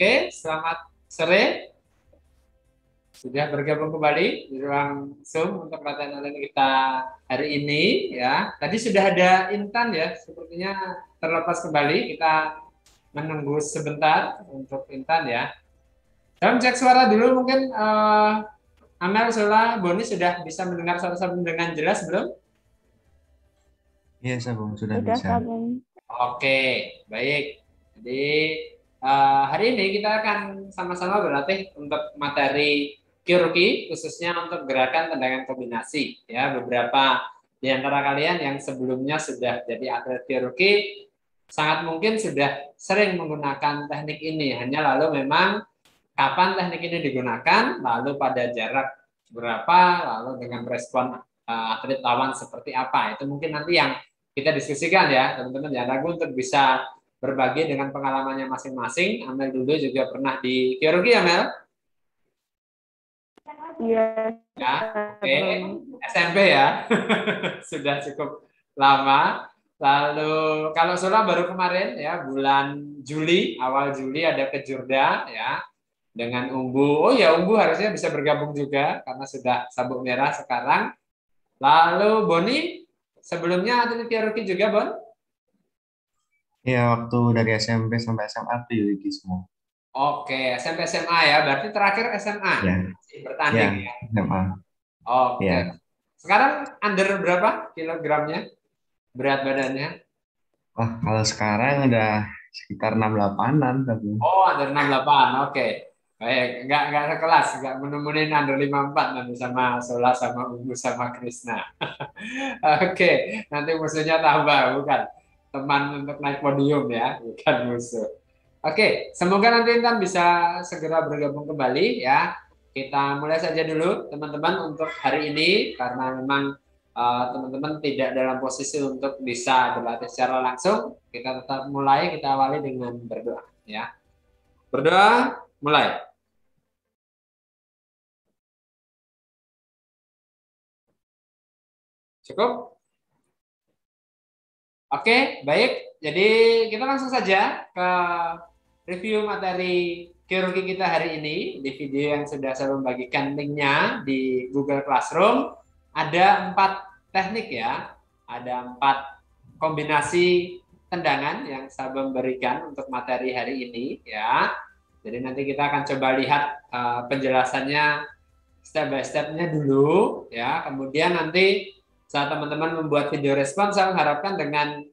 Oke, selamat sore. Sudah bergabung kembali di ruang Zoom untuk latihan online kita hari ini ya. Tadi sudah ada Intan ya, sepertinya terlepas kembali. Kita menunggu sebentar untuk Intan ya. Dalam cek suara dulu mungkin Amel, Sula, Boni sudah bisa mendengar suara saya dengan jelas belum? Iya, Sabung, sudah Sudah, bisa. Sabung. Oke, baik. Jadi hari ini kita akan sama-sama berlatih untuk materi kirurgi, khususnya untuk gerakan tendangan kombinasi. Ya, beberapa di antara kalian yang sebelumnya sudah jadi atlet kirurgi, sangat mungkin sudah sering menggunakan teknik ini. Hanya lalu memang kapan teknik ini digunakan, lalu pada jarak berapa, lalu dengan respon atlet lawan seperti apa. Itu mungkin nanti yang kita diskusikan ya, teman-teman. Jangan ragu untuk bisa berbagi dengan pengalamannya masing-masing. Amel dulu juga pernah di kirurgi, Amel? Iya, Ya, oke. Sabung. SMP ya. Sudah cukup lama. Lalu kalau Sula baru kemarin ya, bulan Juli, awal Juli ada ke Jurda ya, dengan Umbu. Oh ya, Umbu harusnya bisa bergabung juga karena sudah sabuk merah sekarang. Lalu Boni, sebelumnya atlet kirurgi juga, Bon? Iya, waktu dari SMP sampai SMA tuh Yuki semua. Oke, SMP SMA ya, berarti terakhir SMA Ya, ya, bertanding ya. SMA. Oke, Ya, sekarang under berapa kilogramnya, berat badannya? wah kalau sekarang udah sekitar 68-an tapi. Oh, under 68, oke. Baik, nggak sekelas, nggak menemuin under 54 nanti sama Sola, sama Ungu, sama Krisna. Oke, nanti musuhnya tambah, bukan teman untuk naik podium ya, bukan musuh. Oke, semoga nanti Intan bisa segera bergabung kembali ya. Kita mulai saja dulu teman-teman untuk hari ini karena memang teman-teman tidak dalam posisi untuk bisa berlatih secara langsung. Kita tetap mulai, kita awali dengan berdoa ya. Berdoa, mulai. Cukup? Oke, baik. Jadi kita langsung saja ke review materi kirurgi kita hari ini. Di video yang sudah saya membagikan linknya di Google Classroom. Ada 4 teknik ya. Ada 4 kombinasi tendangan yang saya memberikan untuk materi hari ini ya. Jadi nanti kita akan coba lihat penjelasannya step by step-nya dulu ya. Kemudian nanti saat teman-teman membuat video respon, saya mengharapkan dengan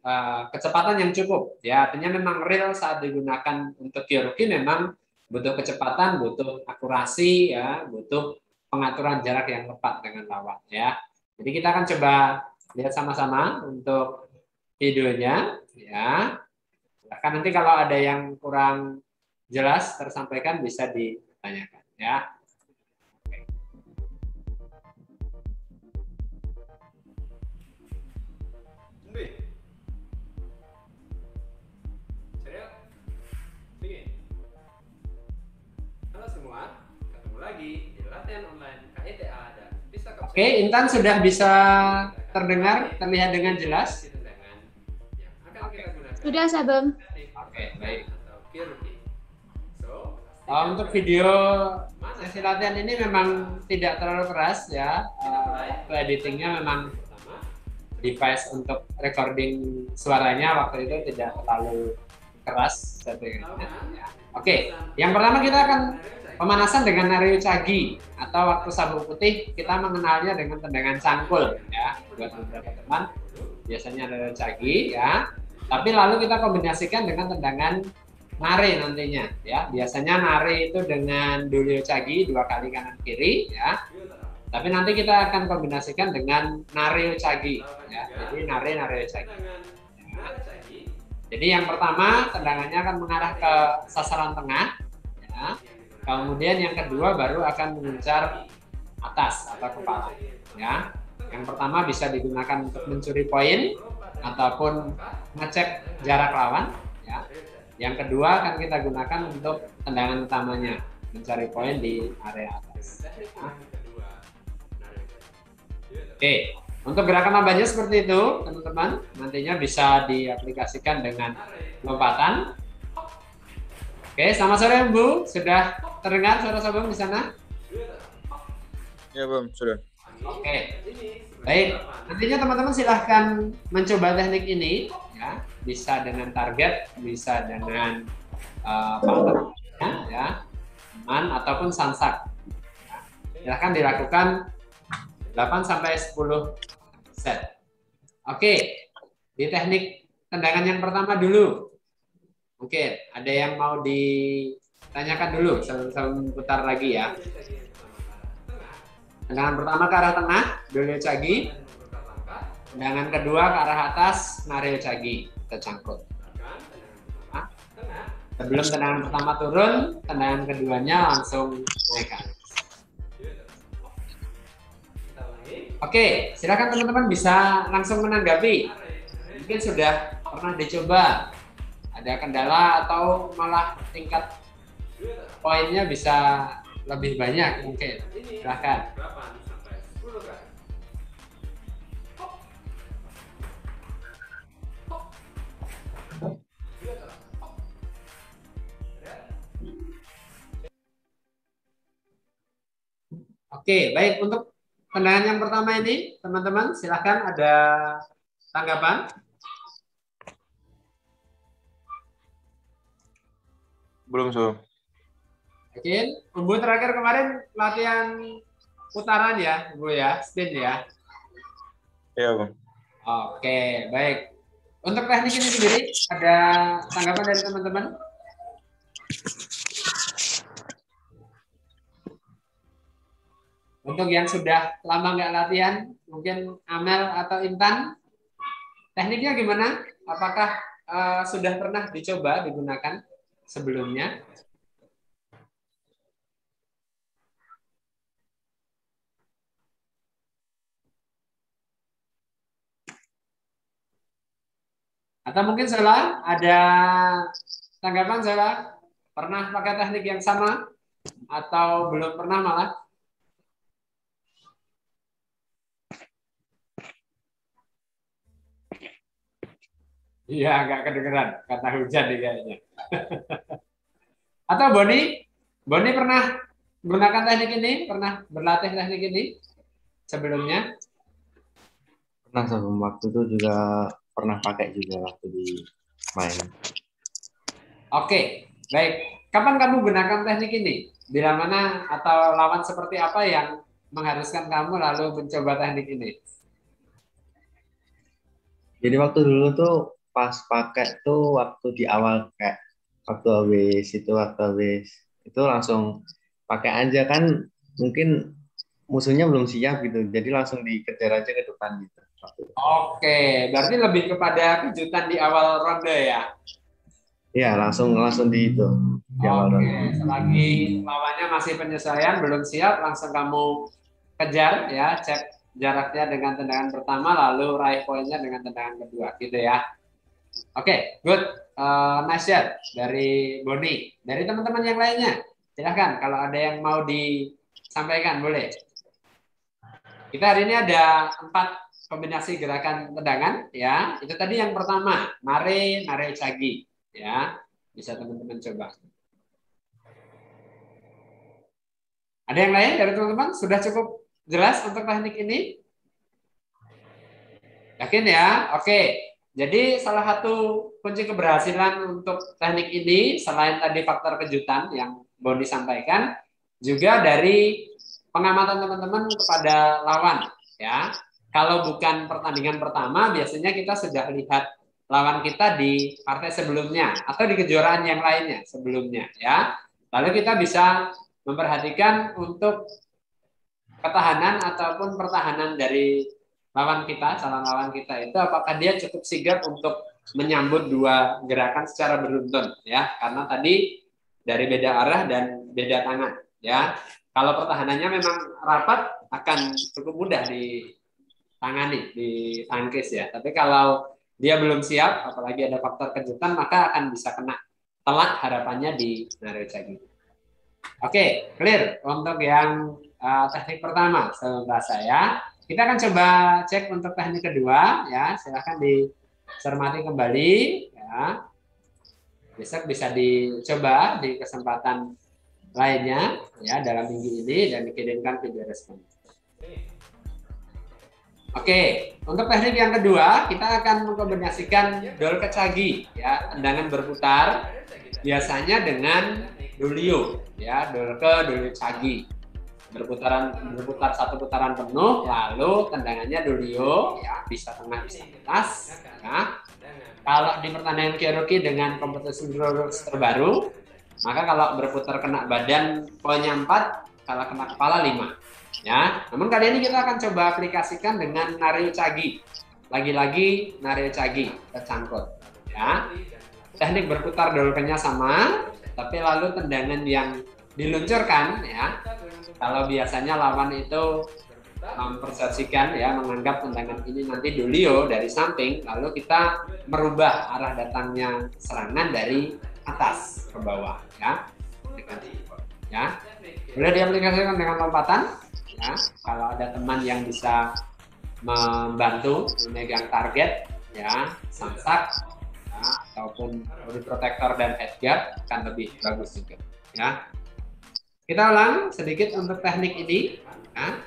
kecepatan yang cukup. Ya, artinya memang real saat digunakan untuk kirurgi memang butuh kecepatan, butuh akurasi, ya, butuh pengaturan jarak yang tepat dengan lawan. Ya, jadi kita akan coba lihat sama-sama untuk videonya. Ya, bahkan nanti kalau ada yang kurang jelas tersampaikan bisa ditanyakan. Ya. Oke, Intan sudah bisa terdengar, terlihat dengan jelas? Sudah, Sabung. Oke, baik. Untuk video sesi latihan ini memang tidak terlalu keras ya. Editingnya memang device untuk recording suaranya waktu itu tidak terlalu keras settingannya. Oke, yang pertama kita akan pemanasan dengan Naryu Chagi atau waktu sabuk putih kita mengenalnya dengan tendangan cangkul ya. Buat beberapa teman biasanya Naryu Chagi ya. Tapi lalu kita kombinasikan dengan tendangan nare nantinya ya. Biasanya nare itu dengan Dulyo Chagi 2 kali kanan kiri ya. Tapi nanti kita akan kombinasikan dengan Naryo Chagi ya. Jadi Naryo Chagi. Ya. Jadi yang pertama tendangannya akan mengarah ke sasaran tengah ya. Kemudian yang kedua baru akan mengincar atas atau kepala ya. Yang pertama bisa digunakan untuk mencuri poin ataupun ngecek jarak lawan ya. Yang kedua akan kita gunakan untuk tendangan utamanya, mencari poin di area atas ya. Oke, untuk gerakan nambahnya seperti itu, teman-teman. Nantinya bisa diaplikasikan dengan lompatan. Oke, Oke, selamat sore Bu. Sudah terdengar suara Sobong di sana? Ya, Bang, sudah. Oke. Baik, nantinya teman-teman silahkan mencoba teknik ini ya, bisa dengan target, bisa dengan partnernya ya, teman ataupun sansak. Ya. Silahkan dilakukan 8 sampai 10 set. Oke. Di teknik tendangan yang pertama dulu. Mungkin ada yang mau ditanyakan dulu sebelum putar lagi ya. Tendangan pertama ke arah tengah, Dolio Chagi. Tendangan kedua ke arah atas, Mario Chagi. Kita cangkut. Nah, sebelum tendangan pertama turun, tendangan keduanya langsung naik. Oke, silakan teman-teman bisa langsung menanggapi. Mungkin sudah pernah dicoba, ada kendala atau malah tingkat poinnya bisa lebih banyak mungkin. Silahkan. Oke, baik, untuk tendangan yang pertama ini, teman-teman silahkan ada tanggapan. Belum, so. Oke, Bu terakhir kemarin latihan putaran ya, Bu ya, spin ya. Iya, Bang. Oke, baik. Untuk teknik ini sendiri, ada tanggapan dari teman-teman? Untuk yang sudah lama nggak latihan, mungkin Amel atau Intan, tekniknya gimana? Apakah sudah pernah dicoba digunakan sebelumnya? Atau mungkin Zola, ada tanggapan Zola? Pernah pakai teknik yang sama? Atau belum pernah malah? Iya, agak kedengeran kata hujan nih kayaknya. Atau Boni? Boni pernah gunakan teknik ini? Pernah berlatih teknik ini sebelumnya? Pernah sebelum waktu itu juga pernah pakai juga waktu di main. Oke, baik. Kapan kamu gunakan teknik ini? Bila mana atau lawan seperti apa yang mengharuskan kamu lalu mencoba teknik ini? Jadi waktu dulu tuh pas pakai tuh waktu di awal kayak waktu habis itu langsung pakai aja kan, mungkin musuhnya belum siap gitu. Jadi langsung dikejar aja ke depan gitu. Oke, berarti lebih kepada kejutan di awal ronde ya? Iya, langsung langsung di itu. Di awal Oke, ronde. selagi lawannya masih penyesuaian, belum siap, langsung kamu kejar ya, cek jaraknya dengan tendangan pertama, lalu raih poinnya dengan tendangan kedua, gitu ya. Oke, good. Nice shot dari Boni. Dari teman-teman yang lainnya, silahkan kalau ada yang mau disampaikan, boleh. Kita hari ini ada 4 kombinasi gerakan tendangan, ya. Itu tadi yang pertama, Nare Chagi, ya. Bisa teman-teman coba. Ada yang lain dari teman-teman? Sudah cukup jelas untuk teknik ini? Yakin ya? Oke. Jadi salah satu kunci keberhasilan untuk teknik ini selain tadi faktor kejutan yang Boni sampaikan, juga dari pengamatan teman-teman kepada lawan ya. Kalau bukan pertandingan pertama, biasanya kita sudah lihat lawan kita di partai sebelumnya atau di kejuaraan yang lainnya sebelumnya ya. Lalu kita bisa memperhatikan untuk ketahanan ataupun pertahanan dari lawan kita, calon lawan kita itu apakah dia cukup sigap untuk menyambut dua gerakan secara beruntun ya, karena tadi dari beda arah dan beda tangan ya. Kalau pertahanannya memang rapat akan cukup mudah ditangani, ditangkis ya. Tapi kalau dia belum siap, apalagi ada faktor kejutan, maka akan bisa kena telak harapannya di Mario Chagi. Oke, clear untuk yang teknik pertama saudara saya. Kita akan coba cek untuk teknik kedua ya. Silakan dicermati kembali ya. Besok bisa dicoba di kesempatan lainnya ya dalam minggu ini dan dikirimkan video respon. Oke, untuk teknik yang kedua kita akan mengkombinasikan dolkecagi ya, tendangan berputar biasanya dengan dolio ya, dolkecagi. Berputar satu putaran penuh lalu tendangannya dolio ya, bisa tengah bisa atas ya. Kalau di pertandingan Kyoruki dengan kompetisi rules terbaru, maka kalau berputar kena badan poinnya 4, kalau kena kepala 5. Ya, namun kali ini kita akan coba aplikasikan dengan Naryu-Chagi. Lagi-lagi Naryu-Chagi tercangkut. Ya, teknik berputar dolkennya sama, tapi lalu tendangan yang diluncurkan ya. Kalau biasanya lawan itu mempersepsikan ya, menganggap tendangan ini nanti dolio dari samping, lalu kita merubah arah datangnya serangan dari atas ke bawah ya. Ya. Boleh diaplikasikan dengan lompatan. Ya, kalau ada teman yang bisa membantu memegang target, ya, samsak, ya, ataupun body protector dan headguard akan lebih bagus juga. Ya, kita ulang sedikit untuk teknik ini. Ya.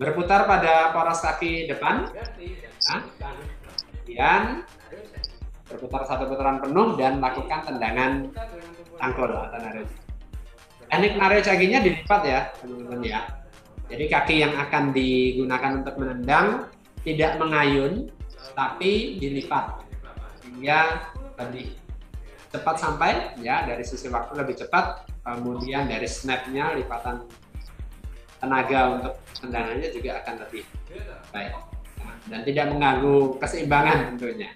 Berputar pada poros kaki depan, ya. Kemudian berputar satu putaran penuh dan lakukan tendangan tangkul atau naryu. Teknik Naryu-Chaginya dilipat ya teman-teman ya. Jadi kaki yang akan digunakan untuk menendang tidak mengayun, tapi dilipat sehingga lebih cepat sampai ya, dari sisi waktu lebih cepat. Kemudian dari snapnya, lipatan tenaga untuk tendangannya juga akan lebih baik dan tidak mengganggu keseimbangan tentunya.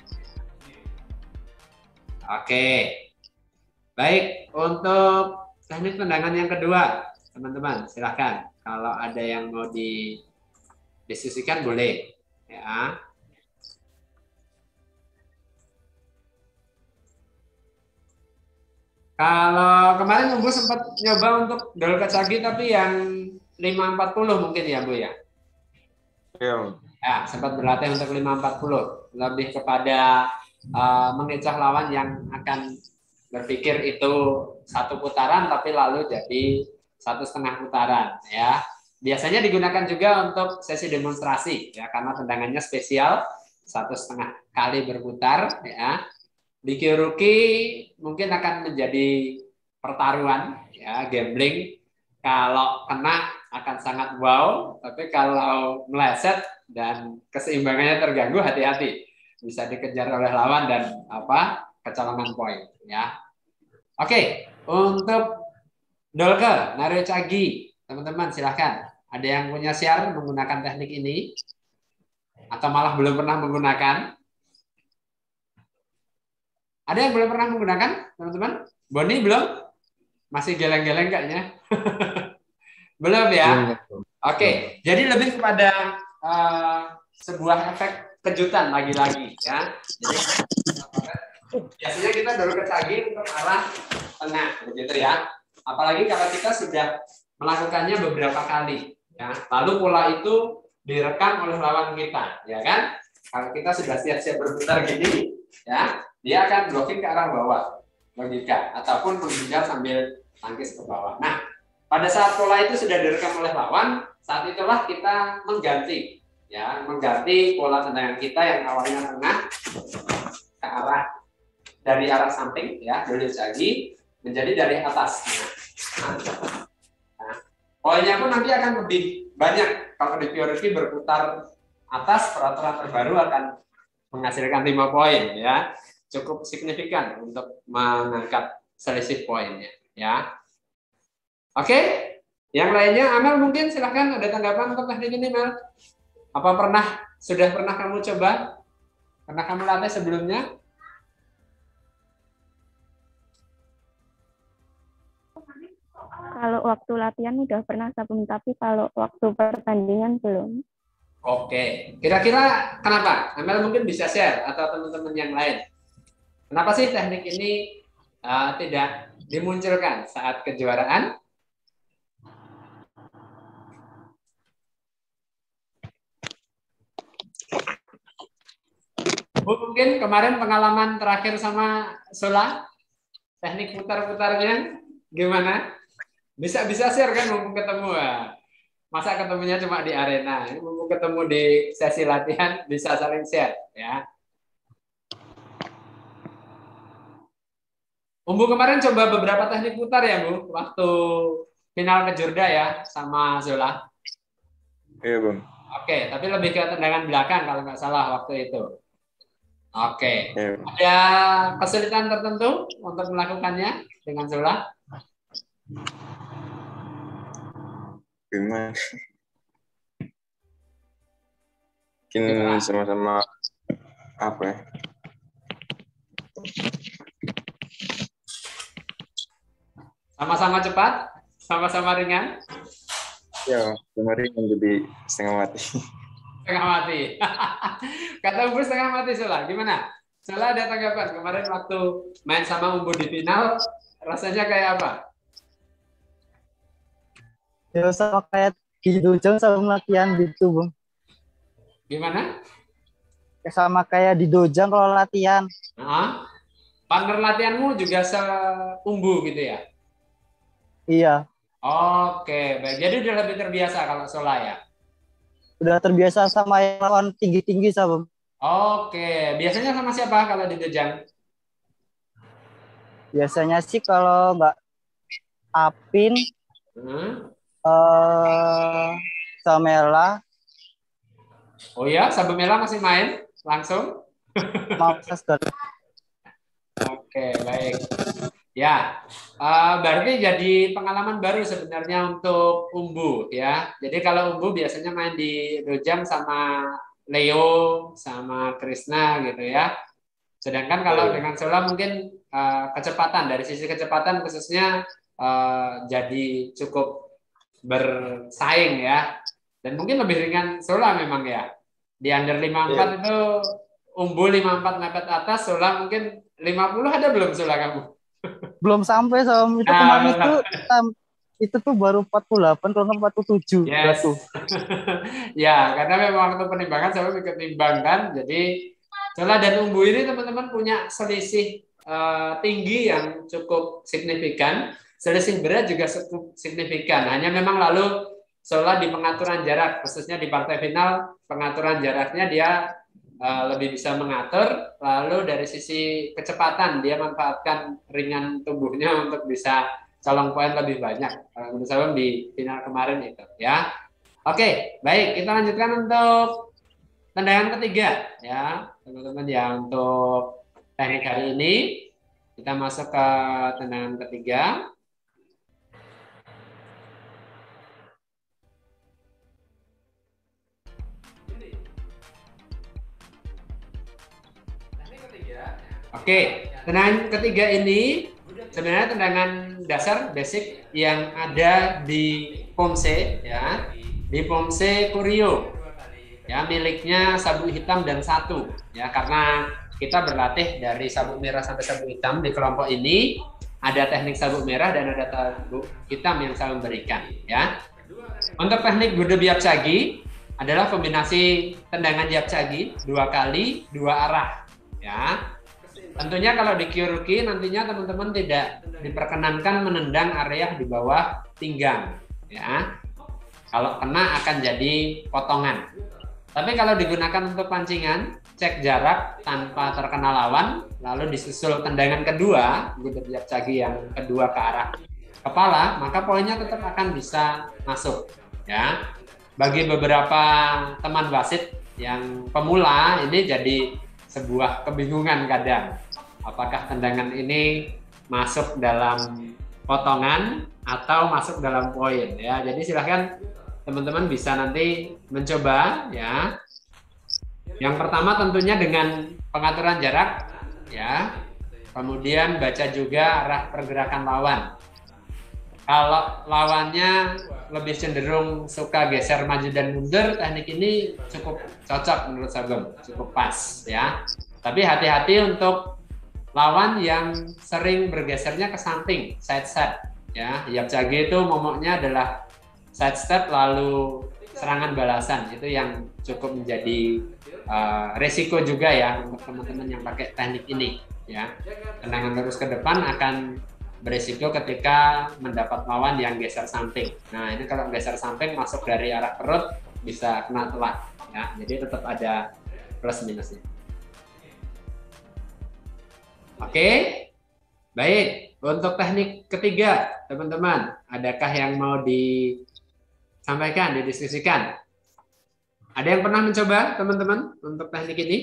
Oke, baik, untuk teknik tendangan yang kedua, teman-teman, silahkan. Kalau ada yang mau didiskusikan boleh. Ya. Kalau kemarin Bu sempat nyoba untuk dolkecagi tapi yang 540 mungkin ya Bu ya? Iya. Ya, sempat berlatih untuk 540. Lebih kepada mengecoh lawan yang akan berpikir itu satu putaran tapi lalu jadi 1,5 putaran ya. Biasanya digunakan juga untuk sesi demonstrasi ya, karena tendangannya spesial 1,5 kali berputar ya. Di Kyoruki mungkin akan menjadi pertaruhan ya, gambling. Kalau kena akan sangat wow, tapi kalau meleset dan keseimbangannya terganggu, hati-hati, bisa dikejar oleh lawan dan kecolongan poin ya. Oke, untuk dolke Naryu-Chagi, teman-teman silahkan. Ada yang punya share menggunakan teknik ini atau malah belum pernah menggunakan? Ada yang belum pernah menggunakan, teman-teman? Boni belum? Masih geleng-geleng kayaknya. Belum ya? Oke, jadi lebih kepada sebuah efek kejutan lagi-lagi ya. Jadi biasanya kita dolkecagi untuk arah tengah, begitu ya. Apalagi kalau kita sudah melakukannya beberapa kali, ya. Lalu pola itu direkam oleh lawan kita, ya kan? Kalau kita sudah siap-siap berputar gini, ya, dia akan blocking ke arah bawah, logika, ataupun menghindar sambil tangkis ke bawah. Nah, pada saat pola itu sudah direkam oleh lawan, saat itulah kita mengganti, ya, mengganti pola tendangan kita yang awalnya tengah ke arah dari arah samping, ya, dolkecagi menjadi dari atas. Nah, poinnya pun nanti akan lebih banyak. Kalau di Kyoruki berputar atas, peraturan terbaru akan menghasilkan 5 poin ya. Cukup signifikan untuk mengangkat selisih poinnya ya. Oke, yang lainnya Amel mungkin silahkan, ada tanggapan untuk teknik ini Mel? Apa sudah pernah kamu coba? Pernah kamu latih sebelumnya? Kalau waktu latihan udah pernah sabun, tapi kalau waktu pertandingan belum. Oke, kira-kira kenapa? Amel mungkin bisa share atau teman-teman yang lain. Kenapa sih teknik ini tidak dimunculkan saat kejuaraan? Mungkin kemarin pengalaman terakhir sama Sola, teknik putar-putarnya gimana? Bisa share kan mumpung ketemu ya. Masa ketemunya cuma di arena, mumpung ketemu di sesi latihan bisa saling share ya. Umbu kemarin coba beberapa teknik putar ya Bu, waktu final ke Jorda ya sama Zola. Iya Bang. Oke, tapi lebih ke tendangan belakang kalau nggak salah waktu itu. Oke, Iya. ada kesulitan tertentu untuk melakukannya dengan Zola? Gimana? Mungkin sama-sama apa ya? Sama-sama cepat, sama-sama ringan. Ya, kemarin jadi setengah mati. Setengah mati. Kata Umbu setengah mati Zola, gimana? Zola ada tanggapan kemarin waktu main sama Umbu di final, rasanya kayak apa? Ya sama kayak di Dojang sama latihan gitu, Bung. Gimana? Ya, sama kayak di Dojang kalau latihan. Nah, partner latihanmu juga se-Umbu gitu ya? Iya, Oke, baik. Jadi udah lebih terbiasa kalau Sola ya? udah terbiasa sama yang lawan tinggi-tinggi, Bung. Oke, biasanya sama siapa kalau di Dojang? Biasanya sih kalau nggak Apin, Samela, Oh ya, Sabemela masih main langsung? Mamsas Oke, baik. Ya, berarti jadi pengalaman baru sebenarnya untuk Umbu ya. Jadi kalau Umbu biasanya main di Dojang sama Leo, sama Krisna gitu ya. Sedangkan kalau dengan Sola mungkin kecepatan, dari sisi kecepatan khususnya jadi cukup bersaing ya. Dan mungkin lebih ringan Sola memang ya. Di under 54 itu Umbu 54 mepet atas, Sola mungkin 50 ada belum Sola kamu? belum sampai sama itu kemarin itu tuh baru 48 kalau nggak 47. Yes. Ya, karena memang waktu penimbangan saya ikut timbangkan. Jadi Sola dan Umbu ini teman-teman punya selisih tinggi yang cukup signifikan, selisih berat juga cukup signifikan. Hanya memang lalu Sola di pengaturan jarak, khususnya di partai final, pengaturan jaraknya dia lebih bisa mengatur, lalu dari sisi kecepatan dia manfaatkan ringan tubuhnya untuk bisa colong poin lebih banyak. Menurut saya di final kemarin itu ya. Oke, baik, kita lanjutkan untuk tendangan ketiga ya, teman-teman ya. Untuk teknik hari ini kita masuk ke tendangan ketiga. Oke, tendangan ketiga ini sebenarnya tendangan dasar basic yang ada di Pomse ya, di Pomse Kurio ya, miliknya sabuk hitam dan satu ya, karena kita berlatih dari sabuk merah sampai sabuk hitam di kelompok ini. Ada teknik sabuk merah dan ada sabuk hitam yang saya memberikan ya. Untuk teknik Gude Biapcagi adalah kombinasi tendangan Biapcagi 2 kali 2 arah ya. Tentunya kalau di Kyoruki nantinya teman-teman tidak diperkenankan menendang area di bawah pinggang ya. Kalau kena akan jadi potongan. Tapi kalau digunakan untuk pancingan, cek jarak tanpa terkena lawan, lalu disusul tendangan kedua, Gude Biapcagi yang kedua ke arah kepala, maka poinnya tetap akan bisa masuk ya. Bagi beberapa teman wasit yang pemula ini jadi sebuah kebingungan kadang. Apakah tendangan ini masuk dalam potongan atau masuk dalam poin ya. Jadi silahkan teman-teman bisa nanti mencoba ya. Yang pertama tentunya dengan pengaturan jarak ya. Kemudian baca juga arah pergerakan lawan. Kalau lawannya lebih cenderung suka geser maju dan mundur, teknik ini cukup cocok menurut saya, cukup pas ya. Tapi hati-hati untuk lawan yang sering bergesernya ke samping, side step ya. Biapcagi itu momoknya adalah side step lalu serangan balasan. Itu yang cukup menjadi resiko juga ya untuk teman-teman yang pakai teknik ini ya. Tendangan lurus ke depan akan beresiko ketika mendapat lawan yang geser samping. Nah, ini kalau geser samping masuk dari arah perut bisa kena telak ya. Jadi tetap ada plus minusnya. Oke. Baik, untuk teknik ketiga, teman-teman, adakah yang mau disampaikan, didiskusikan? Ada yang pernah mencoba, teman-teman, untuk teknik ini?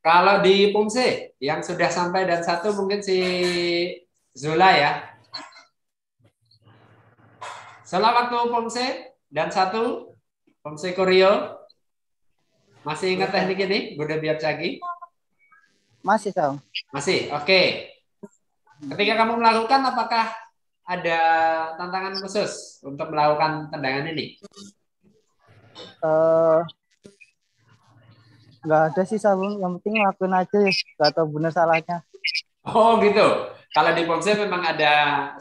Kalau di Pumse, yang sudah sampai dan satu mungkin si Zula ya. Setelah waktu Pumse dan satu, Pumse Koryo, masih ingat teknik ini, Buddha Biapcagi? Masih, Sam. Masih, oke. Ketika kamu melakukan, apakah ada tantangan khusus untuk melakukan tendangan ini? Nggak ada sih, Sam. Yang penting ngelakuin aja ya. Nggak tahu benar salahnya. Oh gitu. Kalau di Pomse memang ada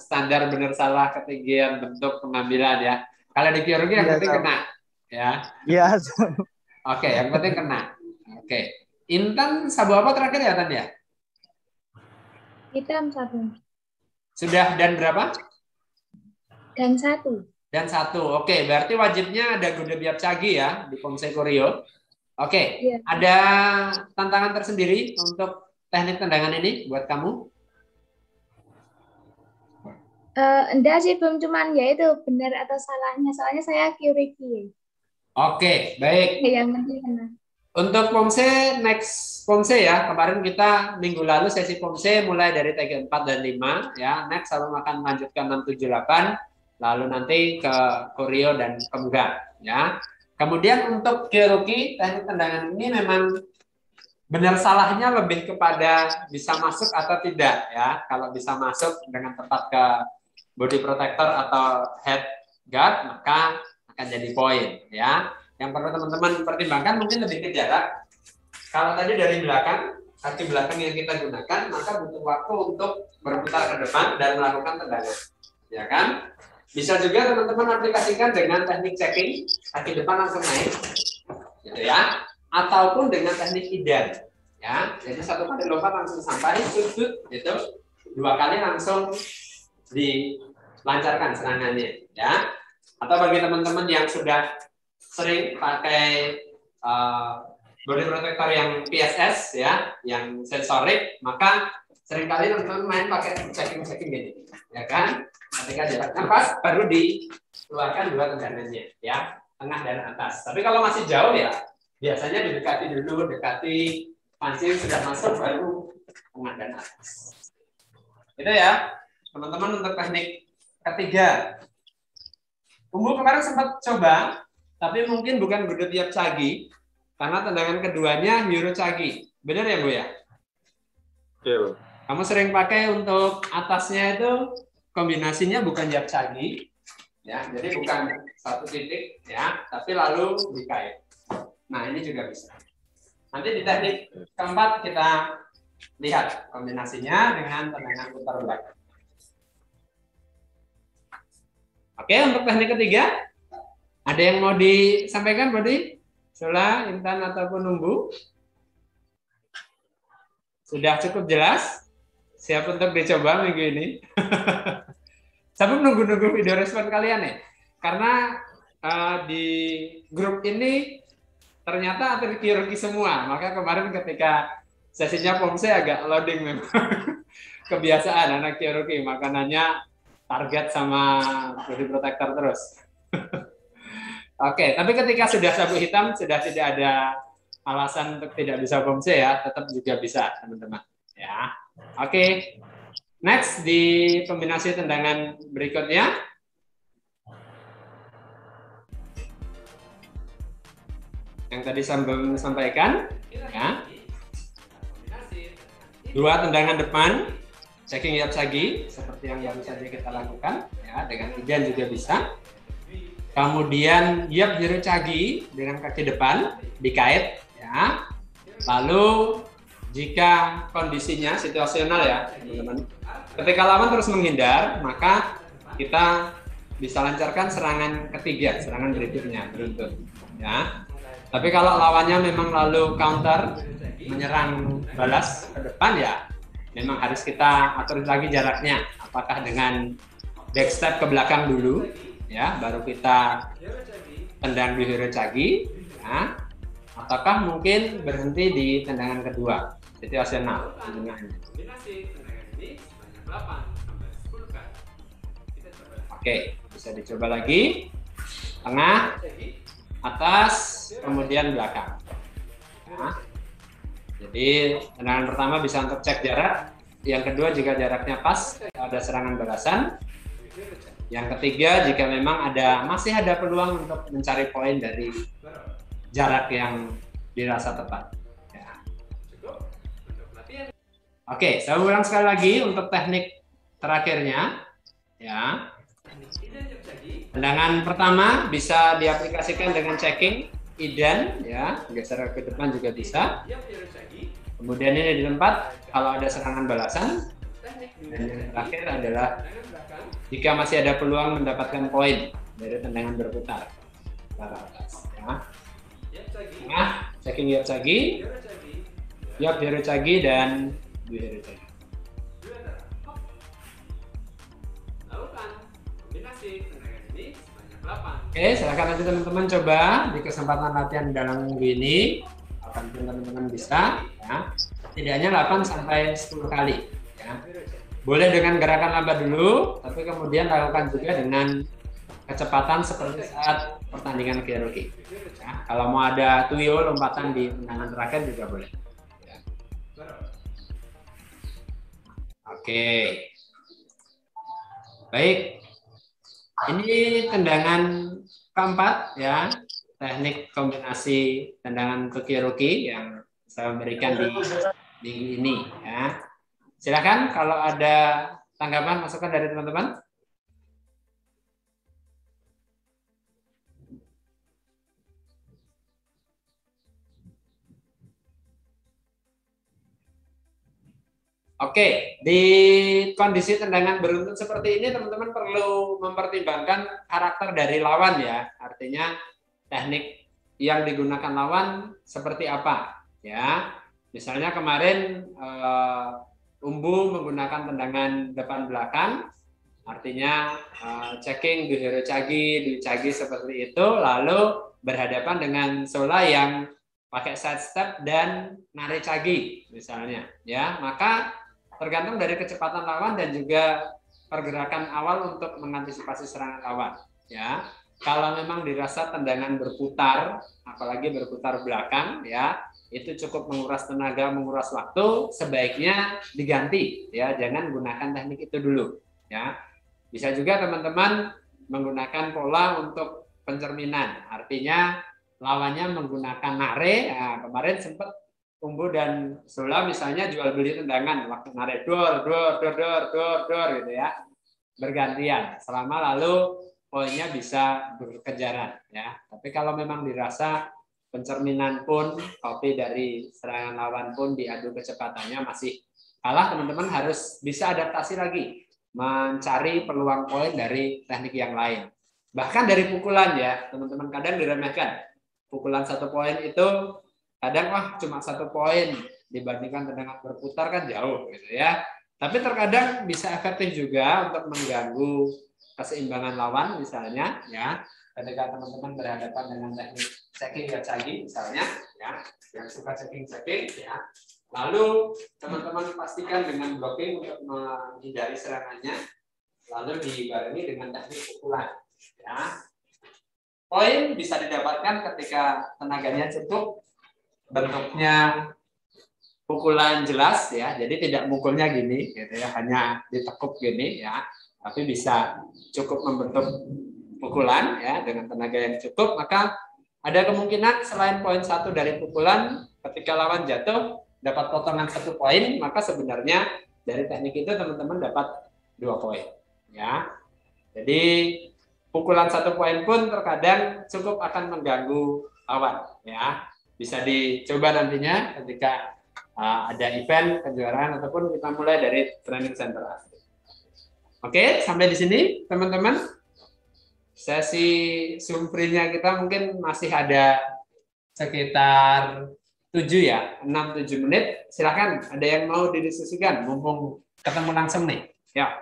standar benar salah, ketinggian, bentuk, pengambilan ya. Kalau di Kyorugi yang penting kena. Ya. Iya. Oke, yang penting kena. Oke. Intan sabu apa terakhir ya, Tan ya? Hitam 1. Sudah dan berapa? Dan 1. Dan 1. Oke, berarti wajibnya ada Buddha Biapcagi ya di Pomse Koryo. Oke. Iya. Ada tantangan tersendiri untuk teknik tendangan ini buat kamu? Enggak sih, belum, cuman ya itu benar atau salahnya. Soalnya saya Kyorugi. Oke, baik. Ya, yang penting benar. Untuk Pomse, next Pomse ya, kemarin kita minggu lalu sesi Pomse mulai dari TG 4 dan 5 ya. Next Salum akan melanjutkan 6, 7, 8, lalu nanti ke Koryo dan Kemga ya. Kemudian untuk Kyorugi, teknik tendangan ini memang benar salahnya lebih kepada bisa masuk atau tidak ya. Kalau bisa masuk dengan tepat ke body protector atau head guard, maka akan jadi poin ya. Yang perlu teman-teman pertimbangkan mungkin lebih ke jarak. Kalau tadi dari belakang, kaki belakang yang kita gunakan, maka butuh waktu untuk berputar ke depan dan melakukan tendangan. Ya kan? Bisa juga teman-teman aplikasikan dengan teknik checking, kaki depan langsung naik. Gitu ya. Ataupun dengan teknik idan. Ya. Jadi satu kali lompat langsung sampai, gitu. 2 kali langsung dilancarkan serangannya. Ya. Atau bagi teman-teman yang sudah sering pakai body protector yang PSS ya, yang sensorik, maka seringkali teman-teman main pakai checking gini, ya kan? Ketika jaraknya pas, baru dikeluarkan 2 tendangannya, ya, tengah dan atas. Tapi kalau masih jauh ya, biasanya didekati dulu, dekati pancing sudah masuk, baru tengah dan atas. Itu ya, teman-teman untuk teknik ketiga. Umbu kemarin sempat coba, tapi mungkin bukan Buddha Biapcagi, karena tendangan keduanya Hyurochagi. Benar ya, Bu ya? Betul. Kamu sering pakai untuk atasnya itu kombinasinya bukan Biapcagi, ya, jadi bukan satu titik, ya, tapi lalu dikait. Nah, ini juga bisa. Nanti di teknik keempat kita lihat kombinasinya dengan tendangan putar belakang. Oke, untuk teknik ketiga, ada yang mau disampaikan, Bodi? Sula, Intan, ataupun Umbu? Sudah cukup jelas? Siap untuk dicoba minggu ini? Saya nunggu-nunggu video respon kalian ya. Karena di grup ini ternyata atlet Kyorugi semua. Maka kemarin ketika sesinya Pomse agak loading memang. Kebiasaan anak Kyorugi, makanannya target sama body protector terus. Oke, tapi ketika sudah sabu hitam, sudah tidak ada alasan untuk tidak bisa Pomse ya, tetap juga bisa teman-teman. Ya, oke. Next di kombinasi tendangan berikutnya. Yang tadi Sambung sampaikan, ya. 2 tendangan depan, checking Yapsagi, seperti yang baru saja kita lakukan, ya, dengan idan juga bisa. Kemudian Yap Hyurochagi dengan kaki depan dikait, ya. Lalu jika kondisinya situasional ya teman-teman, ketika lawan terus menghindar, maka kita bisa lancarkan serangan ketiga, serangan berikutnya beruntun ya. Tapi kalau lawannya memang lalu counter, menyerang balas ke depan, ya memang harus kita atur lagi jaraknya, apakah dengan backstep ke belakang dulu ya, baru kita tendang di Hirocagi ya, ataukah mungkin berhenti di tendangan kedua situasional tendangannya. Oke, bisa dicoba lagi, tengah, atas, kemudian belakang ya. Jadi tendangan pertama bisa untuk cek jarak, yang kedua jika jaraknya pas ada serangan balasan, yang ketiga jika memang masih ada peluang untuk mencari poin dari jarak yang dirasa tepat ya. Oke, saya ulang sekali lagi untuk teknik terakhirnya ya. Tendangan pertama bisa diaplikasikan dengan checking idan ya, geser ke depan juga bisa. Kemudian ini di tempat kalau ada serangan balasan. Dan yang terakhir adalah jika masih ada peluang mendapatkan poin dari tendangan berputar ke arah atas ya. Tengah, checking Yapsagi, Yap Hirocagi, dan Dwi Hirocagi. Oke, silakan nanti teman-teman coba di kesempatan latihan dalam minggu ini. Apapun teman-teman bisa ya. Setidaknya 8 sampai 10 kali ya. Boleh dengan gerakan lambat dulu, tapi kemudian lakukan juga dengan kecepatan seperti saat pertandingan kyoreogi. Ya, kalau mau ada tuyo lompatan di tendangan terakhir juga boleh. Ya. Oke. Baik. Ini tendangan keempat ya, teknik kombinasi tendangan kyoreogi yang saya berikan di minggu ini ya. Silakan kalau ada tanggapan masukan dari teman-teman. Oke, di kondisi tendangan beruntun seperti ini teman-teman perlu mempertimbangkan karakter dari lawan ya. Artinya teknik yang digunakan lawan seperti apa ya. Misalnya kemarin Umbu menggunakan tendangan depan belakang, artinya checking di Hirocagi, di Chagi seperti itu, lalu berhadapan dengan Sola yang pakai side step dan nare Chagi misalnya ya, maka tergantung dari kecepatan lawan dan juga pergerakan awal untuk mengantisipasi serangan lawan ya. Kalau memang dirasa tendangan berputar, apalagi berputar belakang ya, itu cukup menguras tenaga, menguras waktu, sebaiknya diganti ya, jangan gunakan teknik itu dulu ya. Bisa juga teman-teman menggunakan pola untuk pencerminan, artinya lawannya menggunakan nare. Nah, kemarin sempat Umbu dan Sola misalnya jual beli tendangan waktu nare dor gitu ya, bergantian selama lalu poinnya bisa berkejaran ya. Tapi kalau memang dirasa pencerminan pun, kopi dari serangan lawan pun diadu kecepatannya masih kalah, teman-teman harus bisa adaptasi lagi, mencari peluang poin dari teknik yang lain. Bahkan dari pukulan ya, teman-teman kadang diremehkan. Pukulan 1 poin itu kadang cuma 1 poin dibandingkan tendangan berputar kan jauh gitu ya. Tapi terkadang bisa efektif juga untuk mengganggu keseimbangan lawan misalnya ya, ketika teman-teman berhadapan dengan teknik checking Yapsagi misalnya ya, yang suka checking ya, lalu teman-teman pastikan dengan blocking untuk menghindari serangannya, lalu dibarengi dengan teknik pukulan ya. Poin bisa didapatkan ketika tenaganya cukup, bentuknya pukulan jelas ya, jadi tidak mukulnya gini gitu ya, hanya ditekuk gini ya, tapi bisa cukup membentuk pukulan ya dengan tenaga yang cukup, maka ada kemungkinan selain poin 1 dari pukulan, ketika lawan jatuh dapat potongan 1 poin, maka sebenarnya dari teknik itu teman-teman dapat 2 poin ya. Jadi pukulan 1 poin pun terkadang cukup akan mengganggu lawan ya. Bisa dicoba nantinya ketika ada event, kejuaraan, ataupun kita mulai dari training center asli. Oke, sampai di sini teman-teman. Sesi Zoom free-nya kita mungkin masih ada sekitar 7 ya, 6-7 menit. Silakan, ada yang mau didiskusikan, mumpung ketemu langsung nih. Ya.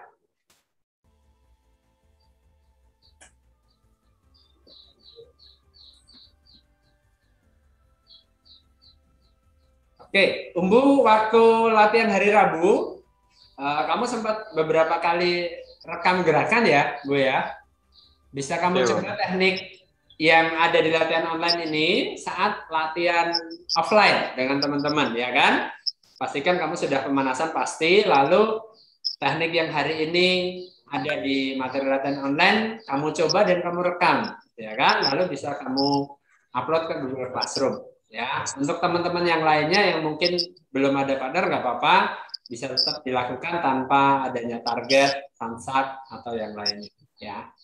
Oke, Umbu, waktu latihan hari Rabu, kamu sempat beberapa kali rekam gerakan ya, Bu ya? Bisa kamu coba teknik yang ada di latihan online ini saat latihan offline dengan teman-teman, ya kan? Pastikan kamu sudah pemanasan pasti, lalu teknik yang hari ini ada di materi latihan online, kamu coba dan kamu rekam, ya kan? Lalu bisa kamu upload ke Google Classroom. Ya, untuk teman-teman yang lainnya yang mungkin belum ada partner nggak apa-apa, bisa tetap dilakukan tanpa adanya target, transak atau yang lainnya. Ya,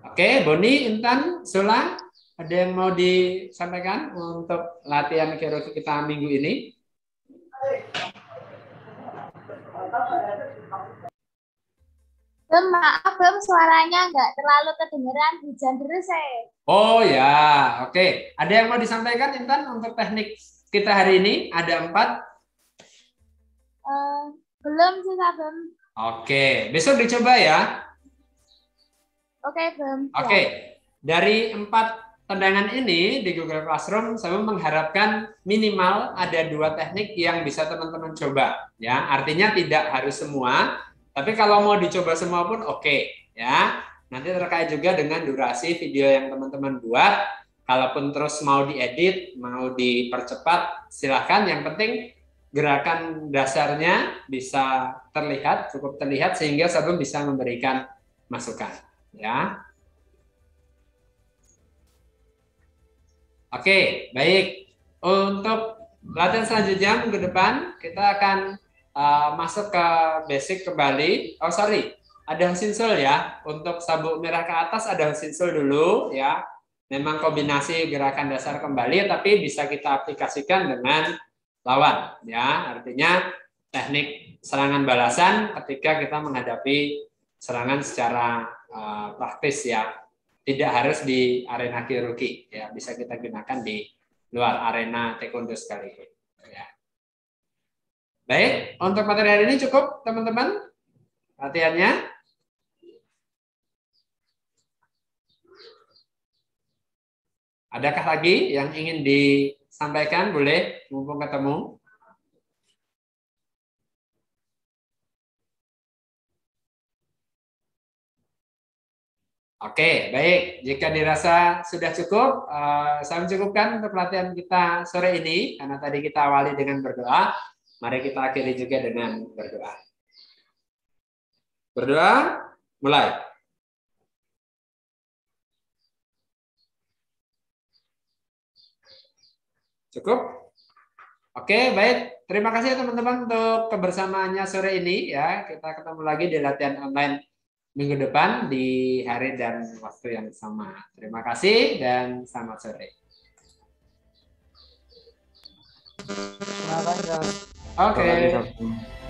oke, Boni, Intan, Sula, ada yang mau disampaikan untuk latihan keroki kita minggu ini? Maaf, suaranya nggak terlalu kedengeran, hujan terus saya. Oh ya, oke. Ada yang mau disampaikan, Intan, untuk teknik kita hari ini? Ada 4? Belum sih, Bem. Oke, besok dicoba ya. Oke, Bem. Oke, dari 4 tendangan ini di Google Classroom, saya mengharapkan minimal ada 2 teknik yang bisa teman-teman coba. Ya, artinya tidak harus semua, tapi kalau mau dicoba semua pun oke. Ya. Nanti terkait juga dengan durasi video yang teman-teman buat. Kalaupun terus mau diedit, mau dipercepat, silahkan. Yang penting gerakan dasarnya bisa terlihat, cukup terlihat sehingga Sabun bisa memberikan masukan. Ya. Oke, baik. Untuk latihan selanjutnya minggu depan kita akan masuk ke basic kembali. Oh sorry. Ada Hsinsul ya, untuk sabuk merah ke atas ada Hsinsul dulu ya. Memang kombinasi gerakan dasar kembali, tapi bisa kita aplikasikan dengan lawan ya. Artinya teknik serangan balasan ketika kita menghadapi serangan secara praktis ya. Tidak harus di arena kyoruki ya, bisa kita gunakan di luar arena taekwondo sekali. Ya. Baik, untuk materi hari ini cukup teman-teman latihannya. Adakah lagi yang ingin disampaikan? Boleh, mumpung ketemu. Oke, baik. Jika dirasa sudah cukup, saya mencukupkan untuk pelatihan kita sore ini. Karena tadi kita awali dengan berdoa, mari kita akhiri juga dengan berdoa. Berdoa, mulai. Cukup? Oke, baik. Terima kasih teman-teman untuk kebersamaannya sore ini ya. Kita ketemu lagi di latihan online minggu depan di hari dan waktu yang sama. Terima kasih dan selamat sore. Terima kasih. Oke. Terima kasih, Sabtu.